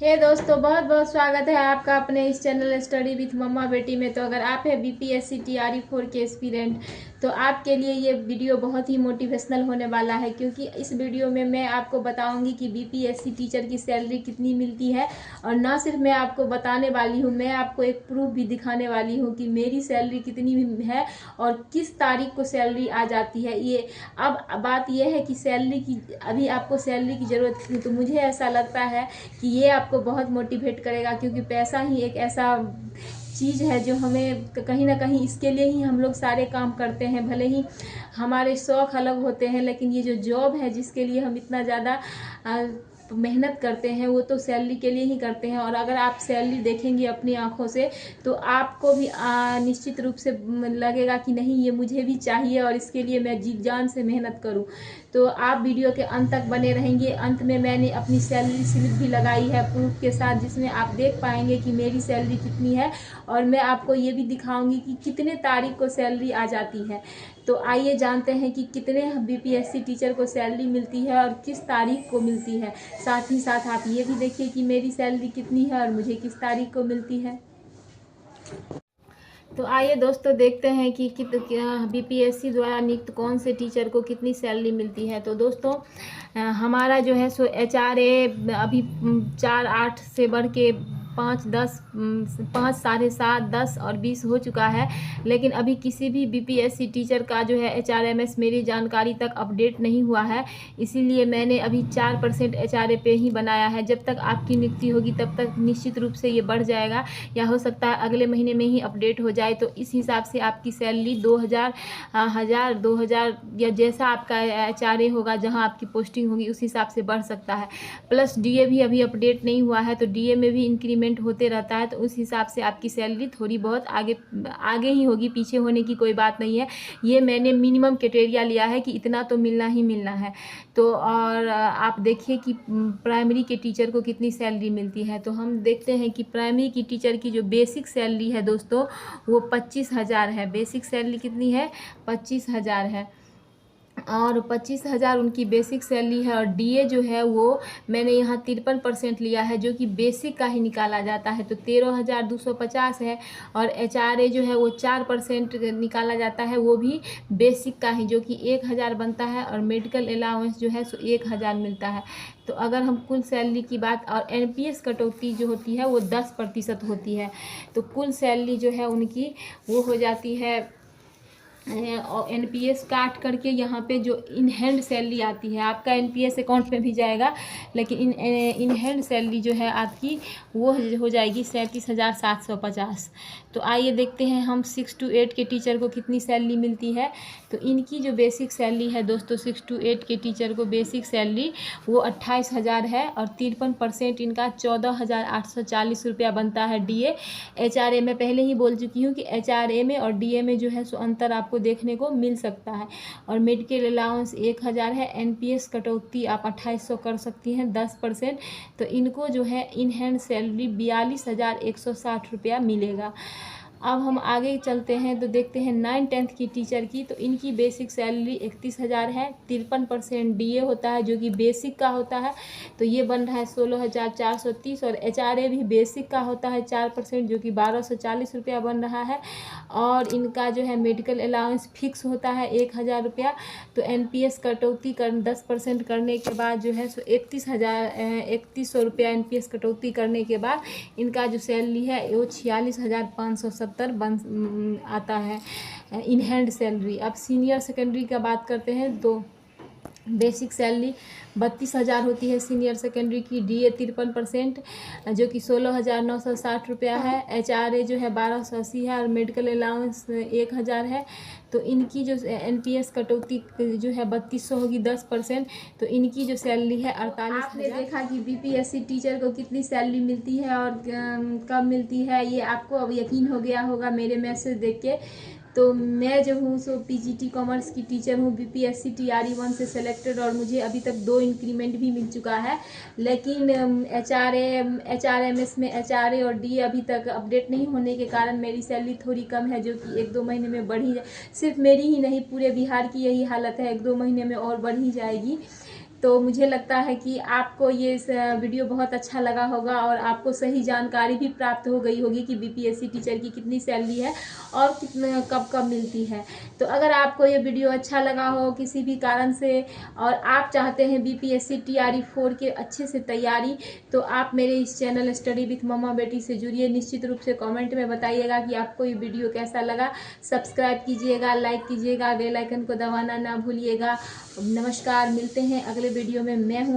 हे दोस्तों, बहुत बहुत स्वागत है आपका अपने इस चैनल स्टडी विथ मम्मा बेटी में। तो अगर आप है बीपीएससी टीआरई 4 के एस्पिरेंट तो आपके लिए ये वीडियो बहुत ही मोटिवेशनल होने वाला है, क्योंकि इस वीडियो में मैं आपको बताऊंगी कि बीपीएससी टीचर की सैलरी कितनी मिलती है। और ना सिर्फ मैं आपको बताने वाली हूँ, मैं आपको एक प्रूफ भी दिखाने वाली हूँ कि मेरी सैलरी कितनी है और किस तारीख को सैलरी आ जाती है। ये अब बात यह है कि सैलरी की अभी आपको सैलरी की ज़रूरत थी, तो मुझे ऐसा लगता है कि ये आपको बहुत मोटिवेट करेगा, क्योंकि पैसा ही एक ऐसा चीज़ है जो हमें कहीं ना कहीं इसके लिए ही हम लोग सारे काम करते हैं। भले ही हमारे शौक़ अलग होते हैं, लेकिन ये जो जॉब है जिसके लिए हम इतना ज़्यादा मेहनत करते हैं वो तो सैलरी के लिए ही करते हैं। और अगर आप सैलरी देखेंगे अपनी आंखों से तो आपको भी निश्चित रूप से लगेगा कि नहीं, ये मुझे भी चाहिए और इसके लिए मैं जी जान से मेहनत करूं। तो आप वीडियो के अंत तक बने रहेंगे। अंत में मैंने अपनी सैलरी स्लिप भी लगाई है प्रूफ के साथ, जिसमें आप देख पाएंगे कि मेरी सैलरी कितनी है। और मैं आपको ये भी दिखाऊंगी कि कितने तारीख को सैलरी आ जाती है। तो आइए जानते हैं कि कितने बीपीएससी टीचर को सैलरी मिलती है और किस तारीख को मिलती है। साथ ही साथ आप ये भी देखिए कि मेरी सैलरी कितनी है और मुझे किस तारीख को मिलती है। तो आइए दोस्तों देखते हैं कि बीपीएससी द्वारा नियुक्त कौन से टीचर को कितनी सैलरी मिलती है। तो दोस्तों हमारा जो है सो एचआरए अभी 4-8 से बढ़ के 5-10 5 साढ़े 7 10 और 20 हो चुका है। लेकिन अभी किसी भी बीपीएससी टीचर का जो है एचआरएमएस मेरी जानकारी तक अपडेट नहीं हुआ है, इसीलिए मैंने अभी 4% एचआरए पे ही बनाया है। जब तक आपकी नियुक्ति होगी तब तक निश्चित रूप से ये बढ़ जाएगा, या हो सकता है अगले महीने में ही अपडेट हो जाए। तो इस हिसाब से आपकी सैलरी 2000 या जैसा आपका एचआरए होगा, जहाँ आपकी पोस्टिंग होगी उस हिसाब से बढ़ सकता है। प्लस डीए भी अभी अपडेट नहीं हुआ है, तो डीए में भी इंक्रीमेंट होते रहता है, तो उस हिसाब से आपकी सैलरी थोड़ी बहुत आगे ही होगी, पीछे होने की कोई बात नहीं है। ये मैंने मिनिमम क्राइटेरिया लिया है कि इतना तो मिलना ही मिलना है। तो और आप देखिए कि प्राइमरी के टीचर को कितनी सैलरी मिलती है। तो हम देखते हैं कि प्राइमरी की टीचर की जो बेसिक सैलरी है दोस्तों वो 25,000 है। बेसिक सैलरी कितनी है? 25,000 है। और 25,000 उनकी बेसिक सैलरी है। और डीए जो है वो मैंने यहाँ 53% लिया है, जो कि बेसिक का ही निकाला जाता है, तो 13,250 है। और एचआरए जो है वो 4% निकाला जाता है, वो भी बेसिक का ही, जो कि 1,000 बनता है। और मेडिकल अलाउंस जो है सो 1,000 मिलता है। तो अगर हम कुल सैलरी की बात, और एनपीएस कटौती जो होती है वो 10% होती है, तो कुल सैलरी जो है उनकी वो हो जाती है। और एनपीएस काट करके यहाँ पे जो इन हैंड सैलरी आती है, आपका एनपीएस अकाउंट में भी जाएगा, लेकिन इन हैंड सैलरी जो है आपकी वो हो जाएगी 37,750। तो आइए देखते हैं हम 6 to 8 के टीचर को कितनी सैलरी मिलती है। तो इनकी जो बेसिक सैलरी है दोस्तों, 6 to 8 के टीचर को बेसिक सैलरी वो 28,000 है। और 53% इनका 14,840 रुपया बनता है डीए। एचआरए में पहले ही बोल चुकी हूँ कि एचआरए में और डीए में जो है सो अंतर आपको देखने को मिल सकता है। और मेडिकल अलाउंस 1,000 है। एनपीएस कटौती आप 2800 कर सकती हैं 10%। तो इनको जो है इन हैंड सैलरी 42,160 रुपया मिलेगा। अब हम आगे चलते हैं तो देखते हैं 9-10 की टीचर की। तो इनकी बेसिक सैलरी 31,000 है। 53% डीए होता है, जो कि बेसिक का होता है, तो ये बन रहा है 16,430। और एचआरए भी बेसिक का होता है 4%, जो कि 1,240 रुपया बन रहा है। और इनका जो है मेडिकल अलाउंस फिक्स होता है 1,000 रुपया। तो एनपीएस कटौती 10% करने के बाद जो है सो 31,000 रुपया एनपीएस कटौती करने के बाद इनका जो सैलरी है वो 46,570 बन आता है इन हैंड सैलरी। अब सीनियर सेकेंडरी का बात करते हैं तो बेसिक सैलरी 32,000 होती है सीनियर सेकेंडरी की। डीए 53%, जो कि 16,960 रुपया है। एचआरए जो है 1,280 है। और मेडिकल अलाउंस 1,000 है। तो इनकी जो एनपीएस कटौती जो है 3,200 होगी 10%। तो इनकी जो सैलरी है 48,000। आपने देखा कि बीपीएससी टीचर को कितनी सैलरी मिलती है और कब मिलती है, ये आपको अब यकीन हो गया होगा मेरे मैसेज देख के। तो मैं जो हूँ सो पीजीटी कॉमर्स की टीचर हूँ, बीपीएससी टीआरई 1 से सेलेक्टेड, और मुझे अभी तक 2 इंक्रीमेंट भी मिल चुका है। लेकिन एचआरएमएस में एचआरए और डीए अभी तक अपडेट नहीं होने के कारण मेरी सैलरी थोड़ी कम है, जो कि 1-2 महीने में बढ़ी। सिर्फ मेरी ही नहीं, पूरे बिहार की यही हालत है, 1-2 महीने में और बढ़ ही जाएगी। तो मुझे लगता है कि आपको ये वीडियो बहुत अच्छा लगा होगा और आपको सही जानकारी भी प्राप्त हो गई होगी कि बीपीएससी टीचर की कितनी सैलरी है और कितने कब कब मिलती है। तो अगर आपको ये वीडियो अच्छा लगा हो किसी भी कारण से और आप चाहते हैं बीपीएससी टीआरई 4 के अच्छे से तैयारी, तो आप मेरे इस चैनल स्टडी विथ मम्मा बेटी से जुड़िए। निश्चित रूप से कमेंट में बताइएगा कि आपको ये वीडियो कैसा लगा। सब्सक्राइब कीजिएगा, लाइक कीजिएगा, बेल आइकन को दबाना ना भूलिएगा। नमस्कार, मिलते हैं अगले वीडियो में। मैं हूँ